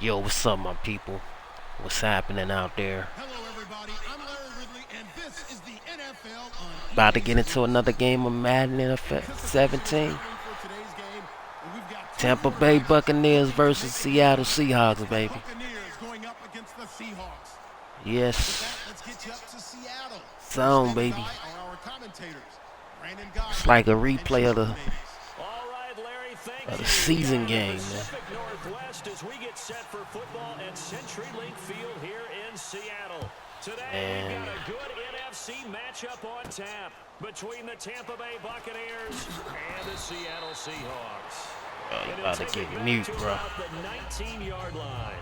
Yo, what's up, my people? What's happening out there? Hello, everybody. I'm Larry Ridley, and this is the NFL on About to get into another game of Madden NFL 17. for today's game. And we've got Tampa Bay Buccaneers versus Seattle Seahawks, baby. Buccaneers going up against the Seahawks. With Yes, that, let's get you up to Seattle. Zone, Standing baby. by are our commentators, Brandon Guy It's like a and replay of Sean the Davis. All right, Larry, thank of the you. season We got game, the man. Pacific Northwest as we get set for football at CenturyLink Field here in Seattle. Today, Man. we've got a good NFC matchup on tap between the Tampa Bay Buccaneers and the Seattle Seahawks. Oh, you It'll about to take get it back mute, to bro. about the 19-yard line.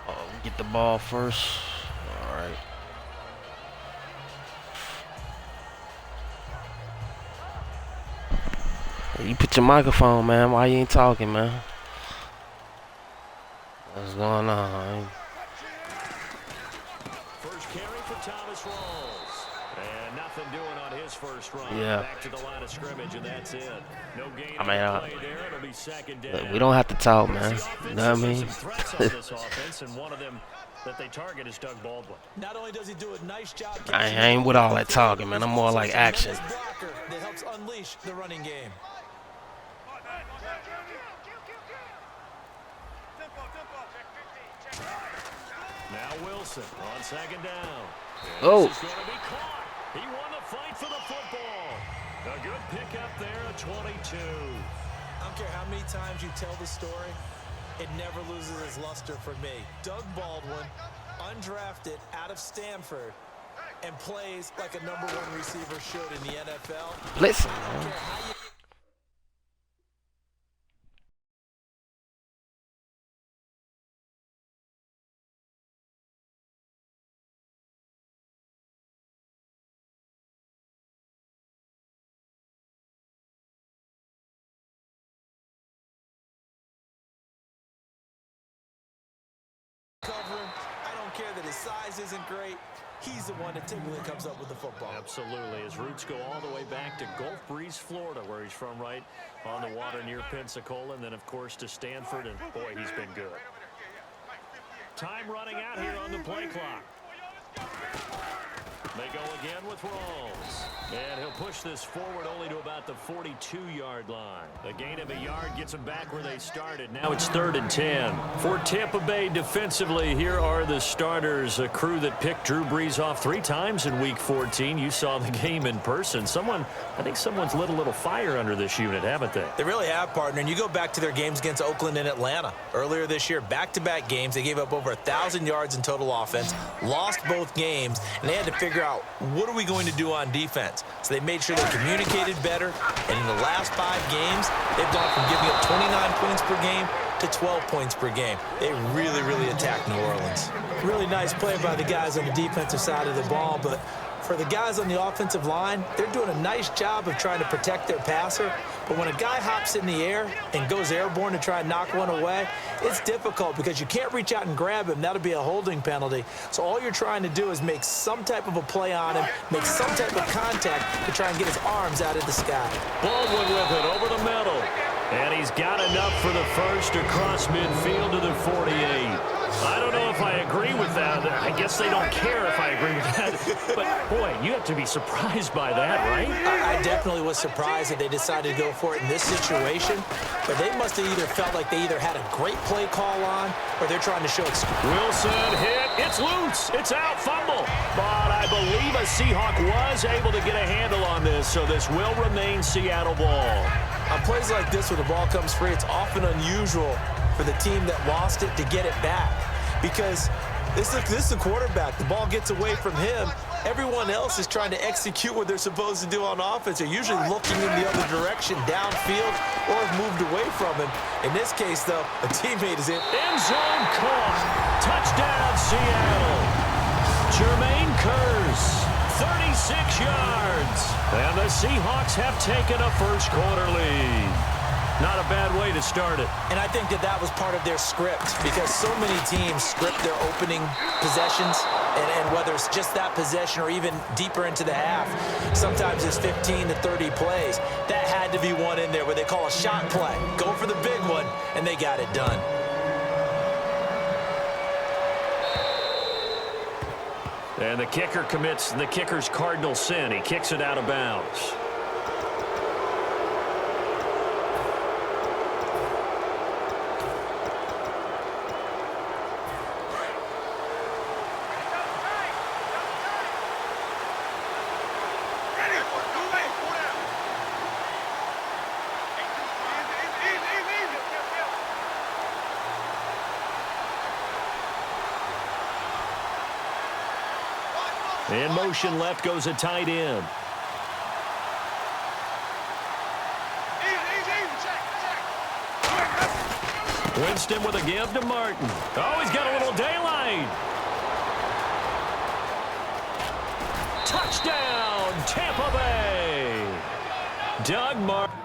Oh, get the ball first. All right. Hey, you put your microphone, man. Why you ain't talking, man? What's going on? First carry for Thomas Rawls. And nothing doing on his first run. Yeah. Back to the line of scrimmage, and that's it. No gain I on mean, the play there. It'll be second down. We don't have to talk, man. You know what I mean? Some threats on this offense, and one of them that they target is Doug Baldwin. Not only does he do a nice job, I ain't with all that talking, man. I'm more like action. blocker that helps unleash the running game. Now Wilson on second down. And Oh. This is going to be caught. He won the fight for the football. A good pickup there at 22. I don't care how many times you tell the story, it never loses its luster for me. Doug Baldwin, undrafted out of Stanford, and plays like a #1 receiver should in the NFL. Listen, I don't man. care how you cover him. I don't care that his size isn't great. He's the one that typically comes up with the football. Absolutely. His roots go all the way back to Gulf Breeze, Florida, where he's from, right on the water near Pensacola, and then, of course, to Stanford, and, boy, he's been good. Time running out here on the play clock. They go again with Rawls. And he'll push this forward only to about the 42-yard line. The gain of a yard gets them back where they started. Now it's 3rd and 10. For Tampa Bay defensively, here are the starters, a crew that picked Drew Brees off 3 times in Week 14. You saw the game in person. I think someone's lit a little fire under this unit, haven't they? They really have, partner. And you go back to their games against Oakland and Atlanta. Earlier this year, back-to-back games, they gave up over 1,000 yards in total offense, lost both games, and they had to figure out, what are we going to do on defense? So they made sure they communicated better, and in the last 5 games, they've gone from giving up 29 points per game to 12 points per game. They really, really attacked New Orleans. Really nice play by the guys on the defensive side of the ball, but for the guys on the offensive line, they're doing a nice job of trying to protect their passer. But when a guy hops in the air and goes airborne to try and knock one away, it's difficult because you can't reach out and grab him. That'll be a holding penalty. So all you're trying to do is make some type of a play on him, make some type of contact to try and get his arms out of the sky. Baldwin with it over the middle. And he's got enough for the first across midfield to the 48. I don't know if I agree with that. I guess they don't care if I agree with that. But, boy, you have to be surprised by that, right? I definitely was surprised that they decided to go for it in this situation. But they must have either felt like they either had a great play call on or they're trying to show Wilson hit. It's loose. It's out. Fumble. But I believe a Seahawk was able to get a handle on this, so this will remain Seattle ball. On plays like this where the ball comes free, it's often unusual for the team that lost it to get it back. Because this is the quarterback. The ball gets away from him. Everyone else is trying to execute what they're supposed to do on offense. They're usually looking in the other direction, downfield, or have moved away from him. In this case, though, a teammate is in. End zone caught. Touchdown, Seattle. Jermaine Kearse, 36 yards. And the Seahawks have taken a first quarter lead. Not a bad way to start it. And I think that was part of their script because so many teams script their opening possessions And whether it's just that possession or even deeper into the half, sometimes it's 15 to 30 plays. That had to be one in there where they call a shot play. Go for the big one, and they got it done. And the kicker commits the kicker's cardinal sin. He kicks it out of bounds. In motion left goes a tight end. Winston with a give to Martin. Oh, he's got a little daylight. Touchdown, Tampa Bay. Doug Martin.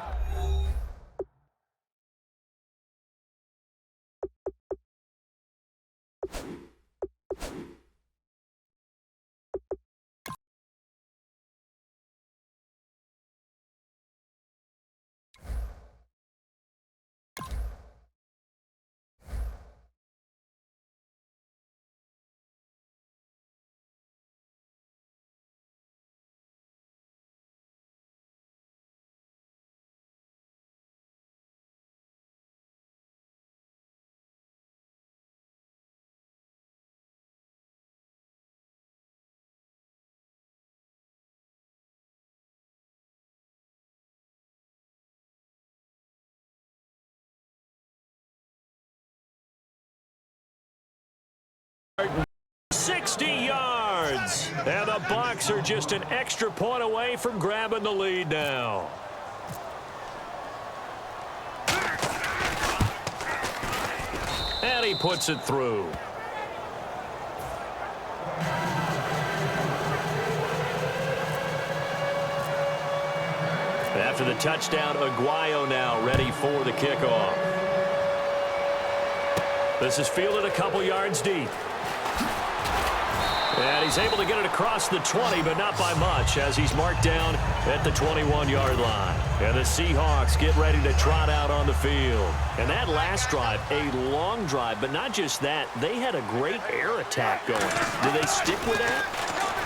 Martin, 60 yards. And the Bucs are just an extra point away from grabbing the lead now. And he puts it through. After the touchdown, Aguayo now ready for the kickoff. This is fielded a couple yards deep. And he's able to get it across the 20, but not by much, as he's marked down at the 21-yard line. And the Seahawks get ready to trot out on the field. And that last drive, a long drive, but not just that. They had a great air attack going. Do they stick with that?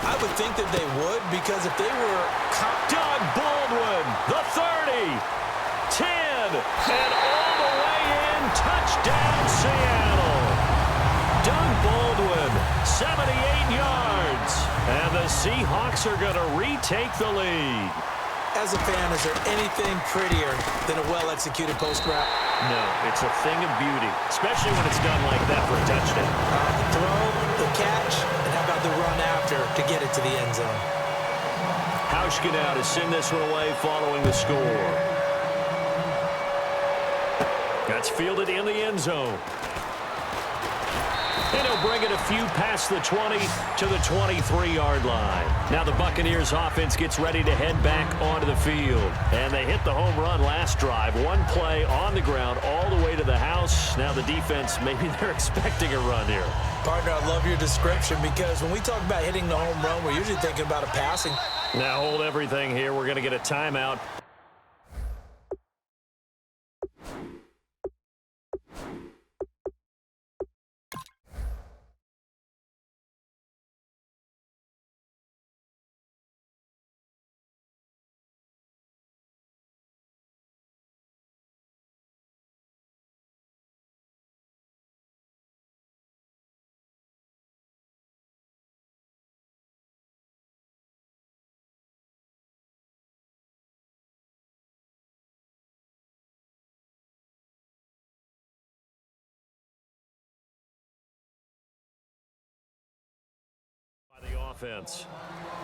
I would think that they would, because if they were... Doug Baldwin, the 30, 10, and all the way in. Touchdown, Seattle. Doug Baldwin, 78 yards. And the Seahawks are going to retake the lead. As a fan, is there anything prettier than a well-executed post route? No, it's a thing of beauty, especially when it's done like that for a touchdown. The throw, the catch, and how about the run after to get it to the end zone? Hauschka now to send this one away following the score. That's fielded in the end zone. And he'll bring it a few past the 20 to the 23-yard line. Now the Buccaneers offense gets ready to head back onto the field. And they hit the home run last drive. One play on the ground all the way to the house. Now the defense, maybe they're expecting a run here. Partner, I love your description, because when we talk about hitting the home run, we're usually thinking about a passing. Now hold everything here. We're going to get a timeout. Offense.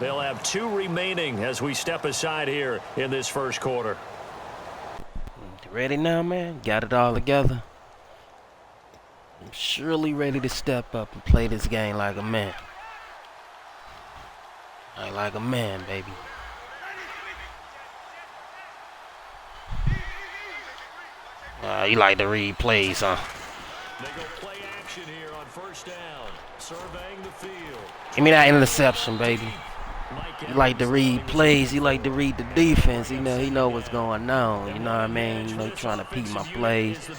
They'll have 2 remaining as we step aside here in this first quarter. Ready now, man? Got it all together? I'm surely ready to step up and play this game like a man. Like a man, baby. You like to read plays, huh? They go play action. action here on first down. Surveying the field. Give me that interception, baby. He like to read plays. He like to read the defense. He know what's going on. You know what I mean? You know, trying to peep my plays.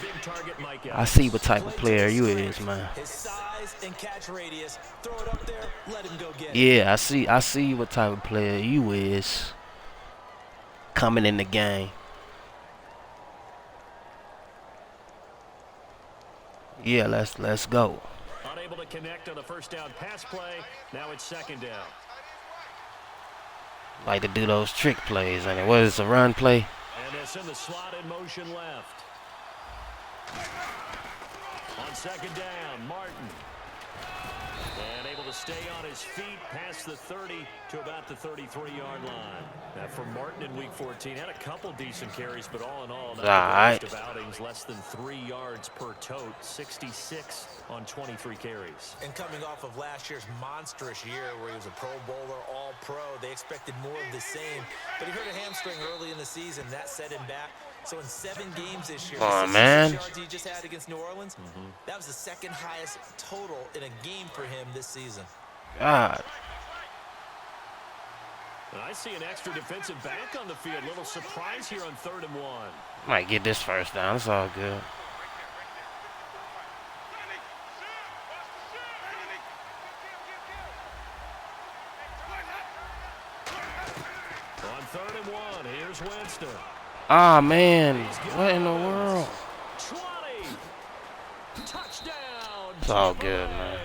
I see what type of player you is, man. His size and catch radius. Throw it up there. Let him go get it. Yeah, I see what type of player you is coming in the game. Yeah, let's go. Unable to connect on the first down pass play. Now it's second down. Like to do those trick plays, and what is a run play? And it's in the slot in motion left. On second down, Martin. And able to stay on his feet past the 30 to about the 33-yard line. Now for Martin in Week 14, had a couple decent carries, but all in all, not the best of outings, less than 3 yards per tote, 66 on 23 carries. And coming off of last year's monstrous year where he was a Pro Bowler, All-Pro, they expected more of the same. But he hurt a hamstring early in the season. That set him back. So in 7 games this year, oh, the man. yards he just had against New Orleans, that was the second highest total in a game for him this season. God. And I see an extra defensive back on the field. Little surprise here on 3rd and 1. Might get this first down. It's all good. On 3rd and 1, here's Winston. Ah, man. What in the world? 20. Touchdown. It's all good, man.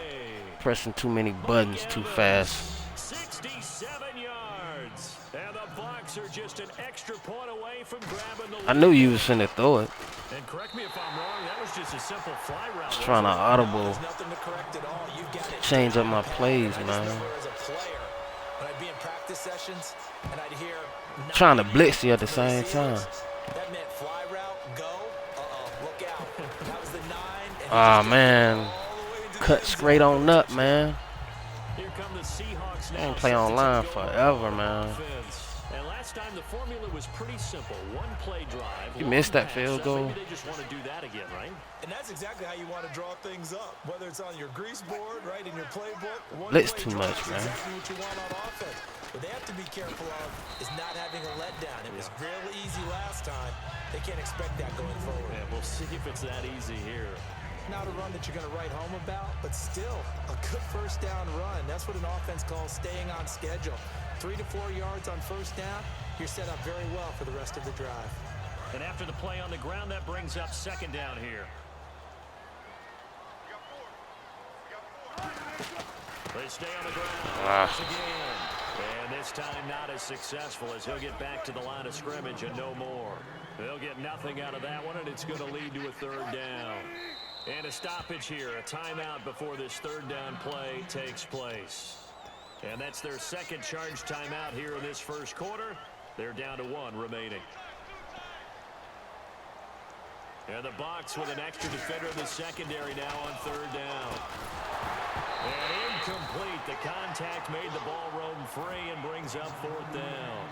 Pressing too many buttons too fast. 67 yards. And the Bucs are just an extra point away from grabbing the lead. I knew you was finna throw it. And correct me if I'm wrong, that was just a simple fly route. Just trying to audible. There's nothing to correct at all. You've got it. Change up my plays, I just man. remember as a player, when I'd be in practice sessions, and I'd hear Trying to blitz you at the same time. that meant fly route, go. Look out. That was the 9. Ah, man. Cut straight on up, man. Here come the Seahawks I now. ain't play online forever, man. And last time the formula was pretty simple. One play drive. You missed that field goal. Maybe they just want to do that again, right? And that's exactly how you want to draw things up. Whether it's on your grease board, right, in your playbook. Blitz too much, man. Exactly what you want on offense. What they have to be careful of is not having a letdown. It was real easy last time. They can't expect that going forward. Yeah, we'll see if it's that easy here. Not a run that you're going to write home about, but still a good first down run. That's what an offense calls staying on schedule. 3 to 4 yards on first down, you're set up very well for the rest of the drive. And after the play on the ground, that brings up second down here. They stay on the ground once again. And this time not as successful as he'll get back to the line of scrimmage and no more. They'll get nothing out of that one, and it's going to lead to a 3rd down. And a stoppage here, a timeout before this 3rd down play takes place. And that's their second charge timeout here in this first quarter. They're down to 1 remaining. And the Bucs with an extra defender in the secondary now on 3rd down. And incomplete. The contact made the ball roam free and brings up 4th down.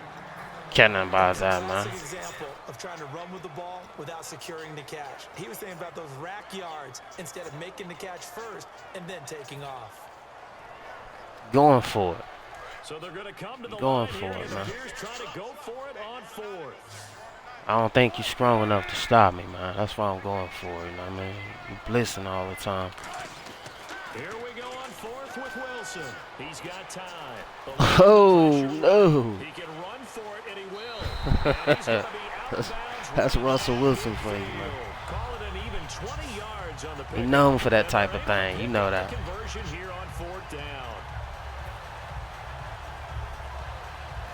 Can't nothing about that, man. Classic example of trying to run with the ball without securing the catch. He was thinking about those rack yards instead of making the catch first and then taking off. Going for it. So they're going to come to the Going line for here. it, man. Buccaneers trying to go for it on 4th. I don't think you're strong enough to stop me, man. That's why I'm going for it, you know what I mean? You blitzing all the time. Here we go on 4th with Wilson. He's got time. Oh, no. He can run for it, and he will. And he's gonna be out of bounds. That's Russell Wilson for you, man. Call it an even 20 yards on the He known for that type of thing. You know that. Conversion here on 4th down.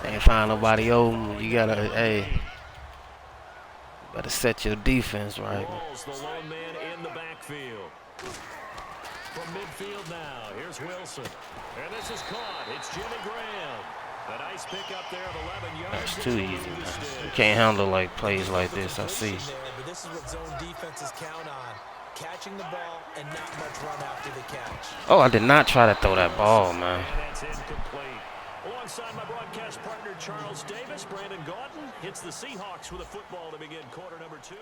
Ain't find nobody open. You gotta, hey, better set your defense right. Rolls the lone man in the backfield. From midfield now, here's Wilson. And this is caught. It's Jimmy Graham. A nice pick up there of 11 yards. That's too easy, man. You can't handle like plays like this, I see. But this is what zone defenses count on. Catching the ball and not much run after the catch. Oh, I did not try to throw that ball, man. And that's incomplete. Alongside my broadcast partner, Charles Davis, Brandon Gaudin hits the Seahawks with a football to begin quarter number 2.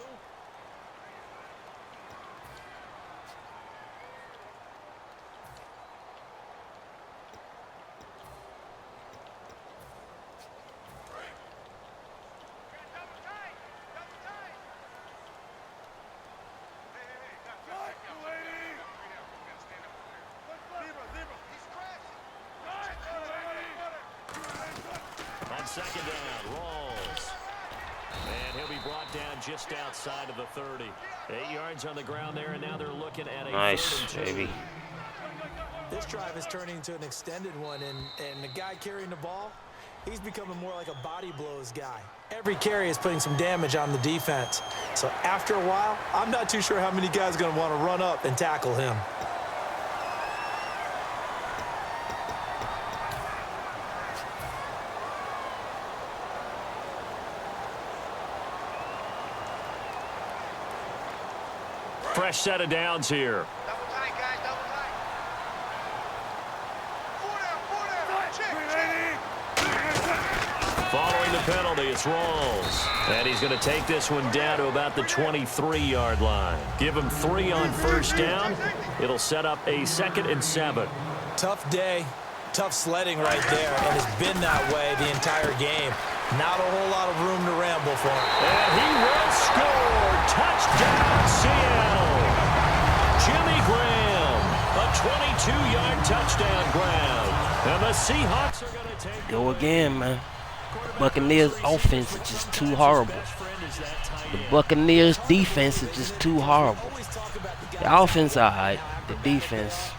second down. Rolls. And he'll be brought down just outside of the 30. 8 yards on the ground there, and now they're looking at a Nice, 3rd and 2. baby. This drive is turning into an extended one, and the guy carrying the ball, he's becoming more like a body blows guy. Every carry is putting some damage on the defense. So after a while, I'm not too sure how many guys are going to want to run up and tackle him. Fresh set of downs here. Double tight, guys, double tight. Following the penalty, it's Rolls. And he's going to take this one down to about the 23-yard line. Give him 3 on first down. It'll set up a 2nd and 7. Tough day, tough sledding right there, and it's been that way the entire game. Not a whole lot of room to ramble for him. And he will score. Touchdown, Seattle. Jimmy Graham, a 22-yard touchdown grab. And the Seahawks are going to take Go again, man. Buccaneers offense is just too horrible. The Buccaneers defense is just too horrible. The offense, all right. The defense,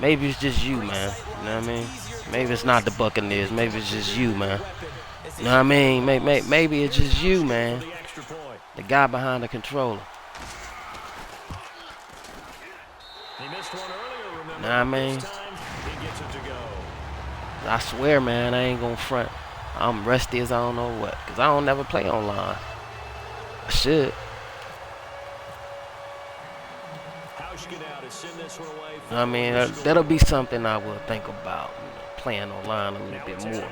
maybe it's just you, man. You know what I mean? Maybe it's not the Buccaneers. Maybe it's just you, man. You know what I mean? Maybe it's just you, man. The guy behind the controller. He missed one earlier, remember? You know what I mean? This time, he gets it to go. I swear, man, I ain't gonna front. I'm rusty as I don't know what. Because I don't never play online. I should. I mean, that'll be something I will think about, playing online a little bit more.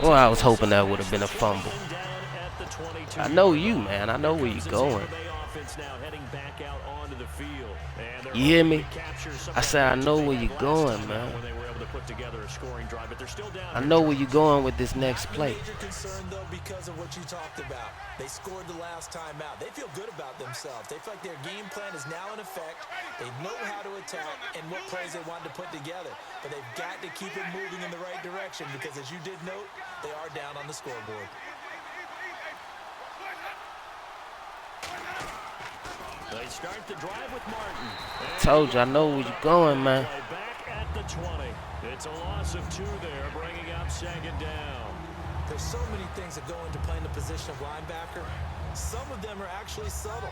Well, I was hoping that would have been a fumble. I know you, man. I know where you're going. You hear me? I said I know where you're going, man. I know where you're going with this next play. Because of what you talked about. They scored the last time out. They feel good about themselves. They feel like their game plan is now in effect. They know how to attack and what plays they want to put together. But they've got to keep it moving in the right direction because, as you did note, they are down on the scoreboard. They start the drive with Martin. Told you, I know where you're going, man. Back at the 20. It's a loss of 2 there, bringing up 2nd down. There's so many things that go into playing the position of linebacker. Some of them are actually subtle.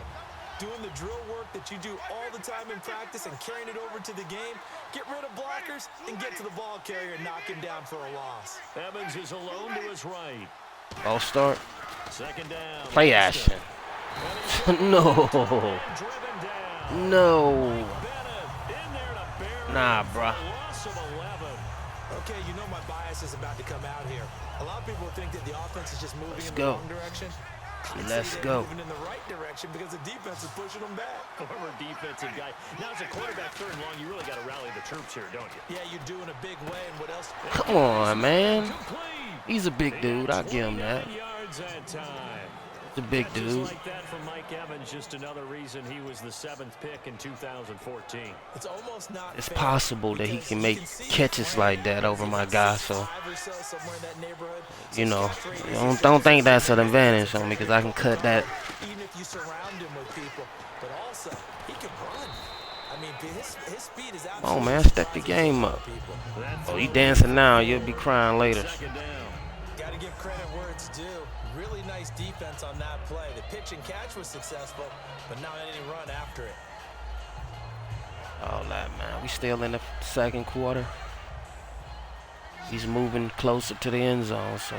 Doing the drill work that you do all the time in practice and carrying it over to the game. Get rid of blockers and get to the ball carrier and knock him down for a loss. Evans is alone to his right. Ball start. 2nd down. Play action. No. No. Nah, bruh. Okay, you know my bias is about to come out here. A lot of people think that the offense is just moving in the go. wrong direction. Let's go. Moving in the right direction because the defense is pushing them back. Former defensive guy. Now, as a quarterback 3rd and long, you really got to rally the troops here, don't you? Yeah, you do in a big way. And what else? Come on, man. Complete. He's a big dude. I'll give him that. 29 yards that time. He's a big Just dude. like that from Mike Evans, just another reason he was the 7th pick in 2014. It's almost not It's fair possible that he because can you make see catches like that over my guy, so, 5 or so, somewhere in that neighborhood. you know, Catch rate is don't think that's an advantage on me because I can cut that. even if you surround him with people. But also, he can run. I mean, his speed is Come on, man, step the game up. Oh, you dancing now, you'll be crying later. 2nd down. Got to give credit where it's due. Really nice defense on that play. The pitch and catch was successful, but not any run after it. All that, man. We still in the 2nd quarter. He's moving closer to the end zone, so.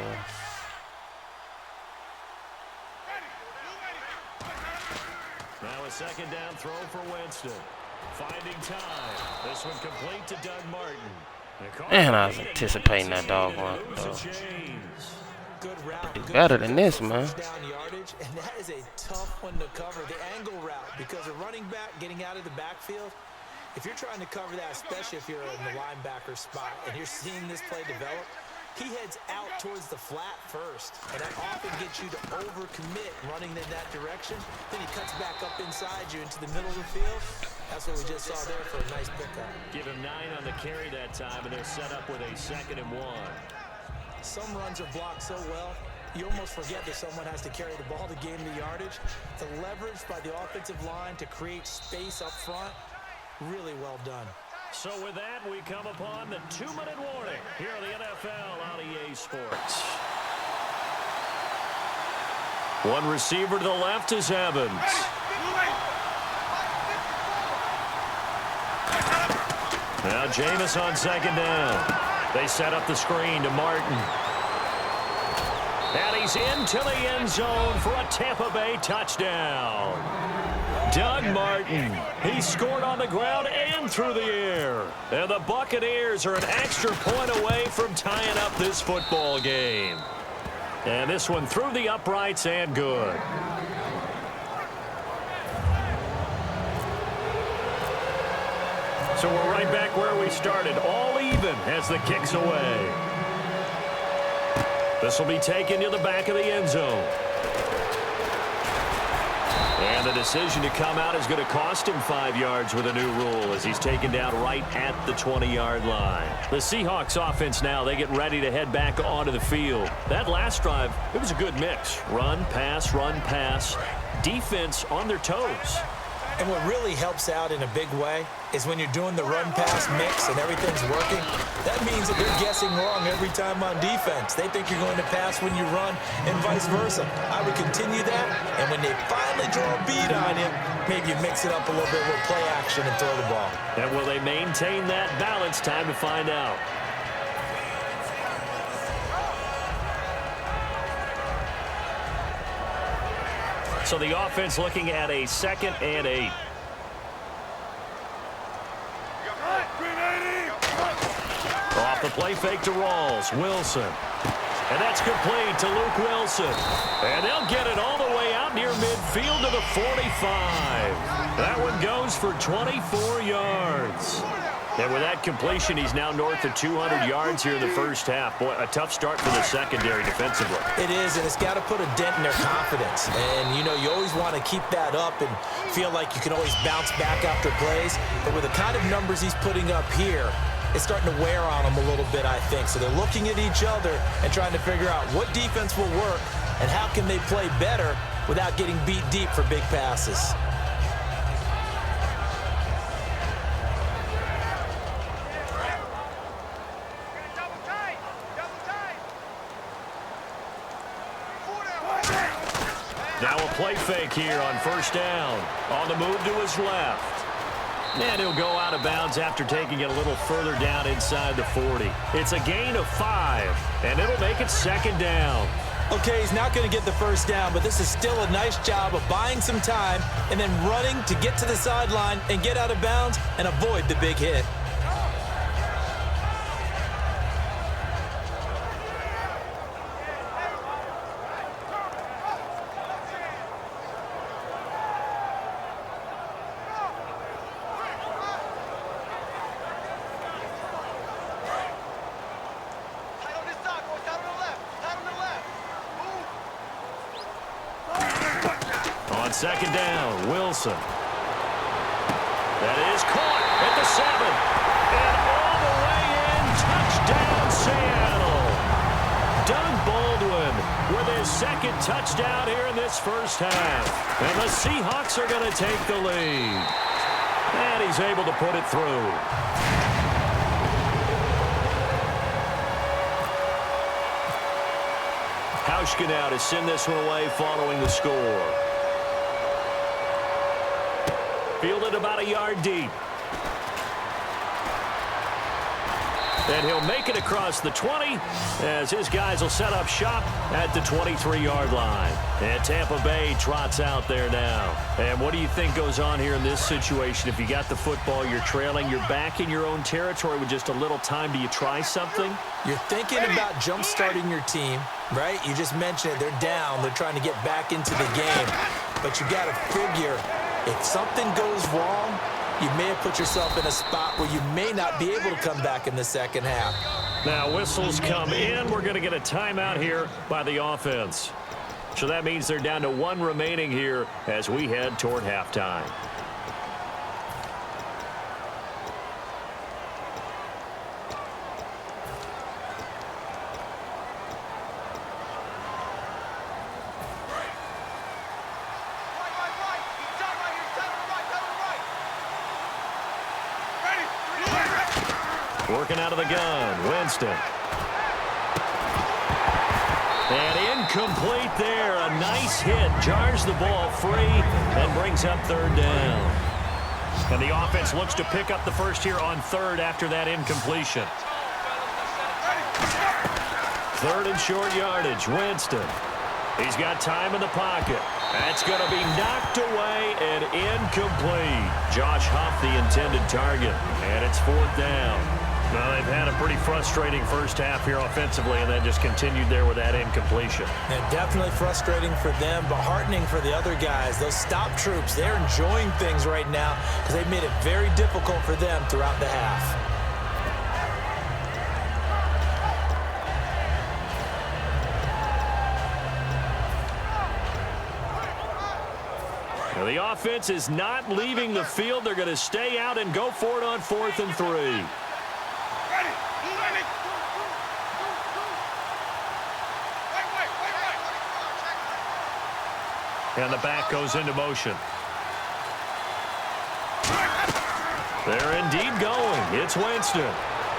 Now a 2nd down throw for Winston. Finding time. This one complete to Doug Martin. Man, I was anticipating that dog one, though. Good route. Do Good better than this, man. down yardage, and that is a tough one to cover. The angle route, because a running back getting out of the backfield, if you're trying to cover that, especially if you're in the linebacker spot and you're seeing this play develop, he heads out towards the flat first, and that often gets you to overcommit running in that direction. Then he cuts back up inside you into the middle of the field. That's what we just saw there for a nice pickup. Give him 9 on the carry that time, and they're set up with a 2nd and 1. Some runs are blocked so well, you almost forget that someone has to carry the ball to gain the yardage. The leverage by the offensive line to create space up front, really well done. So with that, we come upon the 2-minute warning here on the NFL on EA Sports. One receiver to the left is Evans. Now Jameis on 2nd down. They set up the screen to Martin. And he's into the end zone for a Tampa Bay touchdown. Doug Martin, he scored on the ground and through the air. And the Buccaneers are an extra point away from tying up this football game. And this one through the uprights and good. So we're right back where we started, all even as the kick's away. This will be taken to the back of the end zone. And the decision to come out is going to cost him 5 yards with a new rule as he's taken down right at the 20-yard line. The Seahawks offense now, they get ready to head back onto the field. That last drive, it was a good mix. Run, pass, defense on their toes. And what really helps out in a big way is when you're doing the run-pass mix and everything's working, that means that they're guessing wrong every time on defense. They think you're going to pass when you run and vice versa. I would continue that, and when they finally draw a bead on you, maybe you mix it up a little bit with play action and throw the ball. And will they maintain that balance? Time to find out. So the offense looking at a 2nd and 8. Off the play fake to Rawls. Wilson. And that's complete to Luke Wilson. And they'll get it all the way out near midfield to the 45. That one goes for 24 yards. And with that completion, he's now north of 200 yards here in the first half. Boy, a tough start for the secondary defensively. It is, and it's got to put a dent in their confidence. And, you know, you always want to keep that up and feel like you can always bounce back after plays. But with the kind of numbers he's putting up here, it's starting to wear on them a little bit, I think. So they're looking at each other and trying to figure out what defense will work and how can they play better without getting beat deep for big passes. Now a play fake here on 1st down. On the move to his left. And he'll go out of bounds after taking it a little further down inside the 40. It's a gain of 5, and it'll make it 2nd down. Okay, he's not going to get the 1st down, but this is still a nice job of buying some time and then running to get to the sideline and get out of bounds and avoid the big hit. On 2nd down, Wilson. That is caught at the 7. And all the way in, touchdown Seattle. Doug Baldwin with his 2nd touchdown here in this first half. And the Seahawks are going to take the lead. And he's able to put it through. Hauschka now to send this one away following the score. Fielded about a yard deep. And he'll make it across the 20 as his guys will set up shop at the 23-yard line. And Tampa Bay trots out there now. And what do you think goes on here in this situation? If you got the football, you're trailing, you're back in your own territory with just a little time. Do you try something? You're thinking about jump-starting your team, right? You just mentioned it. They're down. They're trying to get back into the game. But you got to figure if something goes wrong, you may have put yourself in a spot where you may not be able to come back in the second half. Now whistles come in. We're going to get a timeout here by the offense. So that means they're down to 1 remaining here as we head toward halftime. Working out of the gun, Winston. And incomplete there. A nice hit. Jars the ball free and brings up third down. And the offense looks to pick up the first here on third after that incompletion. Third and short yardage, Winston. He's got time in the pocket. That's going to be knocked away and incomplete. Josh Huff, the intended target. And it's fourth down. Well, they've had a pretty frustrating first half here offensively, and then just continued there with that incompletion. And definitely frustrating for them, but heartening for the other guys. Those stop troops, they're enjoying things right now because they've made it very difficult for them throughout the half. Now, the offense is not leaving the field. They're going to stay out and go for it on 4th and 3. And the back goes into motion. They're indeed going. It's Winston.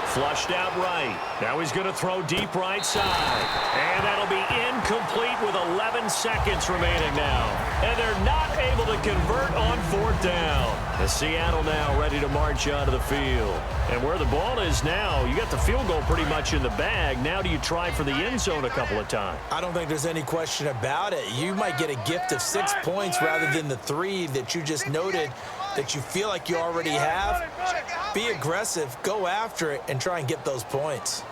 Flushed out right. Now he's going to throw deep right side. And that'll be incomplete with 11 seconds remaining now. And they're not able to convert on 4th down. The Seattle now ready to march onto the field. And where the ball is now, you got the field goal pretty much in the bag. Now do you try for the end zone a couple of times? I don't think there's any question about it. You might get a gift of 6 points rather than the 3 that you just noted that you feel like you already have. Be aggressive, go after it, and try and get those points.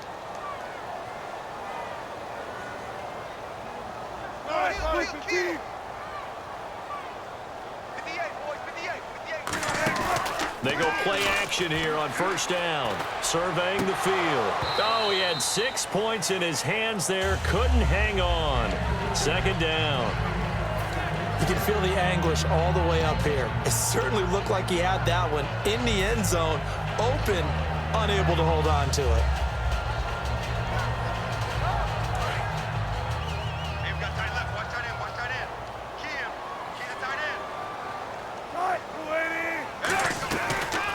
They go play action here on first down. Surveying the field. Oh, he had 6 points in his hands there. Couldn't hang on. Second down. You can feel the anguish all the way up here. It certainly looked like he had that one in the end zone, open, unable to hold on to it.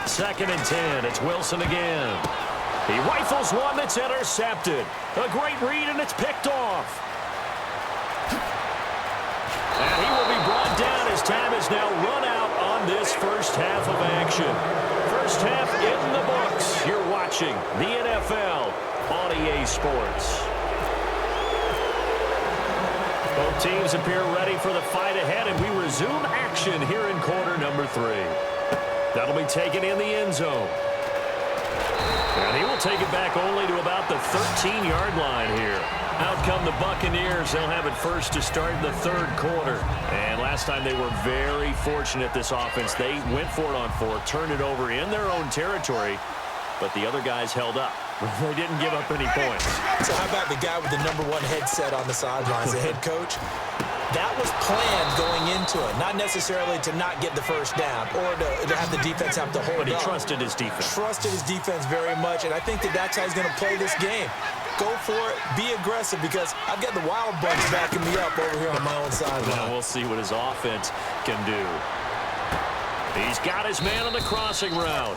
Second and 10. It's Wilson again. He rifles one that's intercepted. A great read, and it's picked off. And he will be brought down as time is now run out on this first half of action. First half in the books. You're watching the NFL on EA Sports. Both teams appear ready for the fight ahead, and we resume action here in quarter number 3. That'll be taken in the end zone. And he will take it back only to about the 13-yard line here. Out come the Buccaneers. They'll have it first to start in the third quarter. And last time they were very fortunate, this offense. They went for it on 4, turned it over in their own territory, but the other guys held up. They didn't give up any points. So how about the guy with the #1 headset on the sidelines, the head coach? That was planned going into it, not necessarily to not get the first down or to have the defense have to hold up. But he trusted his defense. Trusted his defense very much, and I think that's how he's going to play this game. Go for it, be aggressive, because I've got the Wild Bucks backing me up over here on my own sideline. Well, we'll see what his offense can do. He's got his man on the crossing route.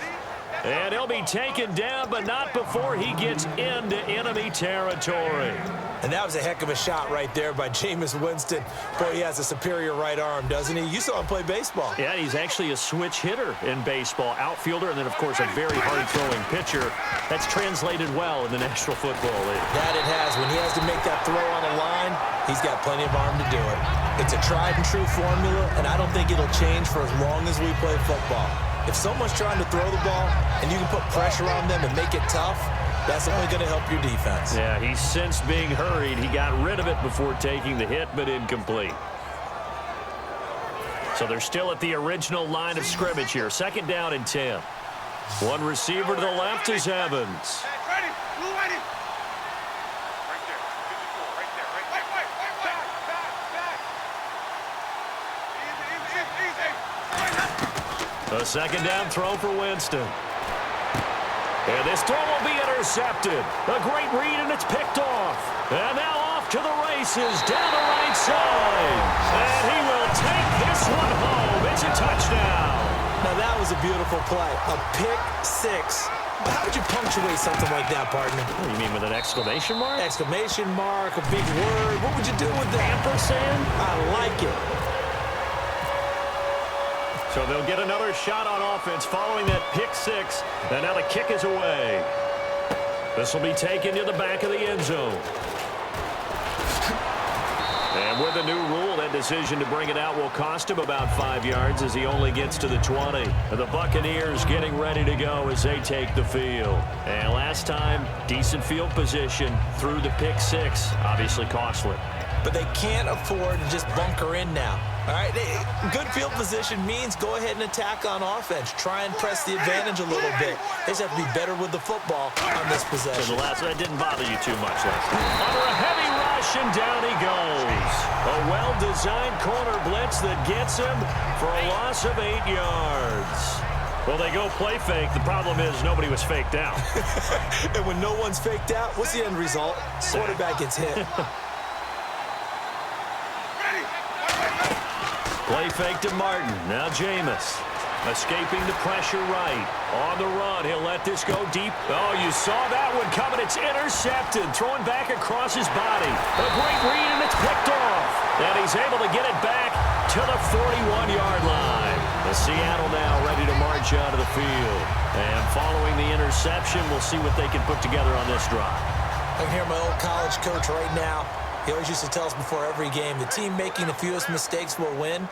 And he'll be taken down, but not before he gets into enemy territory. And that was a heck of a shot right there by Jameis Winston. Boy, he has a superior right arm, doesn't he? You saw him play baseball. Yeah, he's actually a switch hitter in baseball. Outfielder, and then, of course, a very hard-throwing pitcher. That's translated well in the National Football League. That it has. When he has to make that throw on a line, he's got plenty of arm to do it. It's a tried-and-true formula, and I don't think it'll change for as long as we play football. If someone's trying to throw the ball and you can put pressure on them and make it tough, that's only going to help your defense. Yeah, he's sensed being hurried. He got rid of it before taking the hit, but incomplete. So they're still at the original line of scrimmage here. Second down and 10. One receiver to the left is Evans. A second down throw for Winston. And this throw will be intercepted. A great read, and it's picked off. And now off to the races down the right side. And he will take this one home. It's a touchdown. Now that was a beautiful play. A pick 6 How would you punctuate something like that, partner? Oh, you mean with an exclamation mark? Exclamation mark, a big word. What would you do with that? Ampersand? I like it. So they'll get another shot on offense following that pick six. And now the kick is away. This will be taken to the back of the end zone. And with a new rule, that decision to bring it out will cost him about 5 yards as he only gets to the 20. The Buccaneers getting ready to go as they take the field. And last time, decent field position through the pick six. Obviously costly. But they can't afford to just bunker in now. All right, good field position means go ahead and attack on offense. Try and press the advantage a little bit. They just have to be better with the football on this possession. So that didn't bother you too much last time. Under a heavy rush, and down he goes. A well-designed corner blitz that gets him for a loss of 8 yards. Well, they go play fake. The problem is nobody was faked out. And when no one's faked out, what's the end result? Quarterback gets hit. Play fake to Martin. Now Jameis. Escaping the pressure right. On the run. He'll let this go deep. Oh, you saw that one coming. It's intercepted. Throwing back across his body. A great read, and it's picked off. And he's able to get it back to the 41-yard line. The Seattle now ready to march out of the field. And following the interception, we'll see what they can put together on this drive. I can hear my old college coach right now. He always used to tell us before every game, the team making the fewest mistakes will win.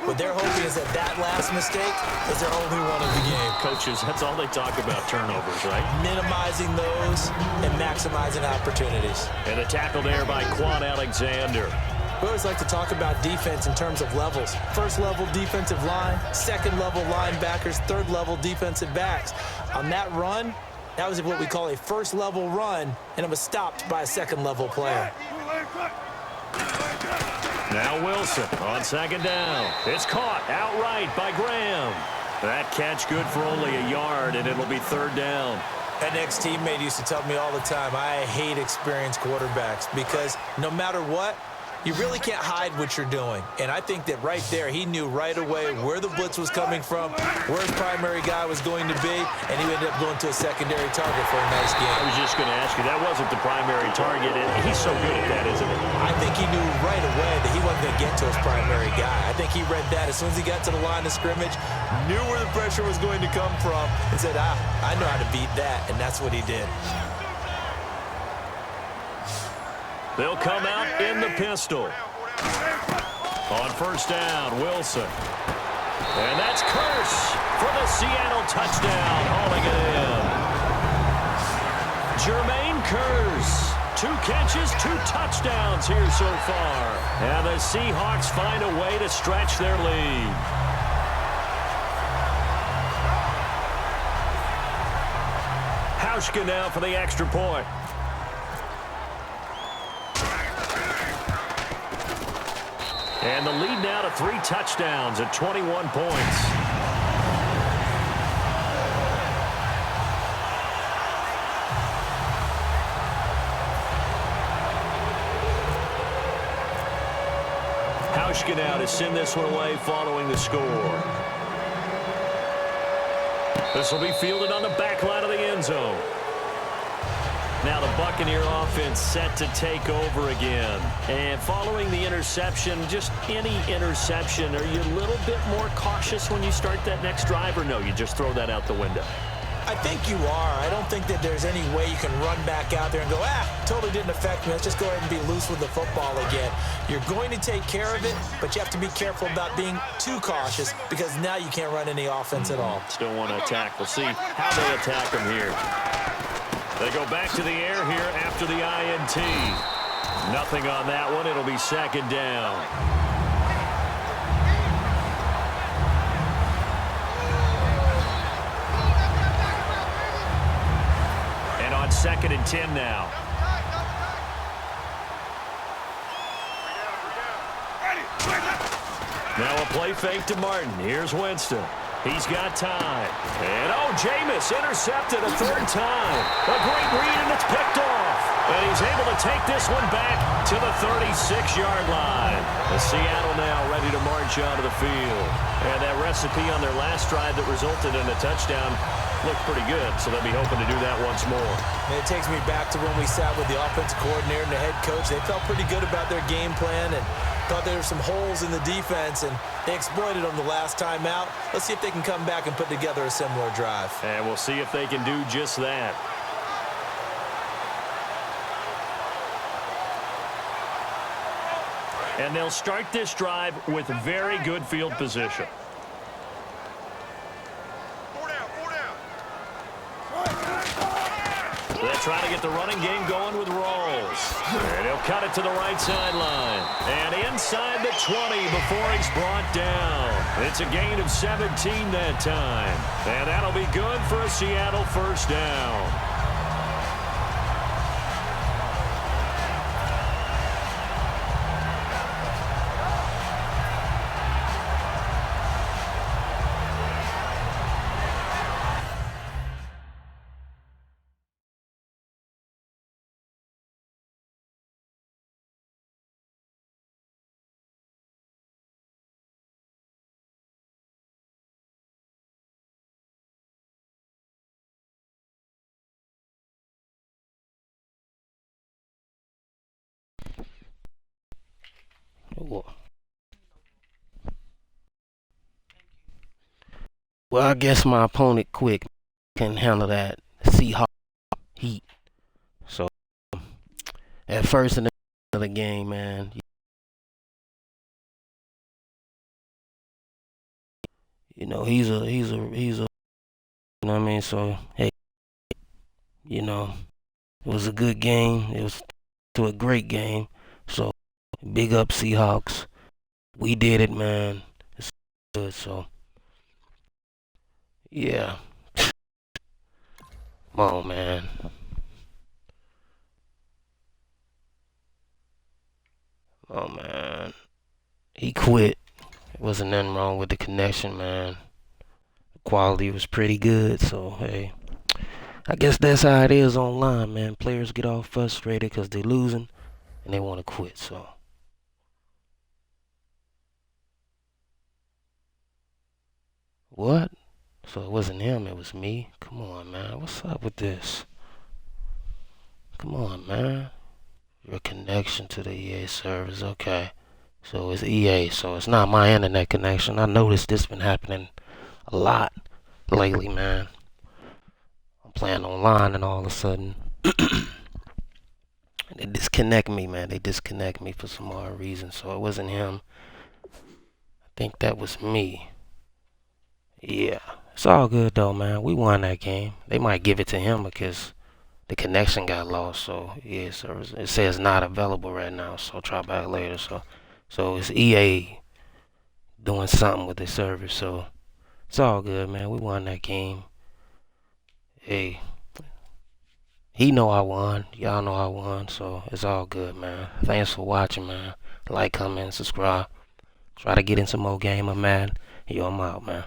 What they're hoping is that that last mistake is their only one of the game. Coaches, that's all they talk about, turnovers, right? Minimizing those and maximizing opportunities. And a tackle there by Quan Alexander. We always like to talk about defense in terms of levels. First level defensive line, second level linebackers, third level defensive backs. On that run, that was what we call a first level run, and it was stopped by a second level player. Now Wilson on second down. It's caught outright by Graham. That catch good for only a yard, and it'll be third down. An ex-teammate used to tell me all the time, I hate experienced quarterbacks because no matter what, you really can't hide what you're doing. And I think that right there, he knew right away where the blitz was coming from, where his primary guy was going to be, and he ended up going to a secondary target for a nice game. I was just going to ask you, that wasn't the primary target, and he's so good at that, isn't he? I think he knew right away that he wasn't going to get to his primary guy. I think he read that as soon as he got to the line of scrimmage, knew where the pressure was going to come from, and said, I know how to beat that, and that's what he did. They'll come out in the pistol. On first down, Wilson. And that's Curse for the Seattle touchdown, hauling it in. Jermaine Curse. 2 catches, 2 touchdowns here so far. And the Seahawks find a way to stretch their lead. Hauschka now for the extra point. And the lead now to 3 touchdowns at 21 points. Hauschka now to send this one away following the score. This will be fielded on the back line of the end zone. Now the Buccaneer offense set to take over again. And following the interception, just any interception, are you a little bit more cautious when you start that next drive, or no, you just throw that out the window? I think you are. I don't think that there's any way you can run back out there and go, totally didn't affect me. Let's just go ahead and be loose with the football again. You're going to take care of it, but you have to be careful about being too cautious because now you can't run any offense at all. Still want to attack. We'll see how they attack them here. They go back to the air here after the INT. Nothing on that one. It'll be second down. And on 2nd and 10 now. Now a play fake to Martin. Here's Winston. He's got time. And, Jameis intercepted a 3rd time. A great read, and it's picked off. And he's able to take this one back to the 36-yard line. The Seattle now ready to march out of the field. And that recipe on their last drive that resulted in a touchdown looked pretty good, so they'll be hoping to do that once more. And it takes me back to when we sat with the offensive coordinator and the head coach. They felt pretty good about their game plan and thought there were some holes in the defense, and they exploited them the last time out. Let's see if they can come back and put together a similar drive. And we'll see if they can do just that. And they'll start this drive with very good field position. They're trying to get the running game going with Rolls. And he'll cut it to the right sideline. And inside the 20 before he's brought down. It's a gain of 17 that time. And that'll be good for a Seattle first down. Well, I guess my opponent quick can handle that Seahawks heat. So at first in the game, man, you know, he's a you know what I mean? So hey, you know, it was a good game. It was a great game. So big up Seahawks. We did it, man. It's good. So yeah. Come on, man. Oh, man. He quit. There wasn't nothing wrong with the connection, man. The quality was pretty good, so, hey. I guess that's how it is online, man. Players get all frustrated because they're losing, and they want to quit, so. What? So it wasn't him, it was me? Come on, man. What's up with this? Come on, man. Your connection to the EA servers, okay. So it's EA, so it's not my internet connection. I noticed this been happening a lot lately, man. I'm playing online and all of a sudden they disconnect me, man. They disconnect me for some odd reason. So it wasn't him. I think that was me. Yeah. It's all good though, man. We won that game. They might give it to him because the connection got lost. So yeah, so it says not available right now. So try back later. So it's EA doing something with the server. So it's all good, man. We won that game. Hey, he know I won. Y'all know I won. So it's all good, man. Thanks for watching, man. Like, comment, subscribe. Try to get in some more game of Madden. Yo, I'm out, man.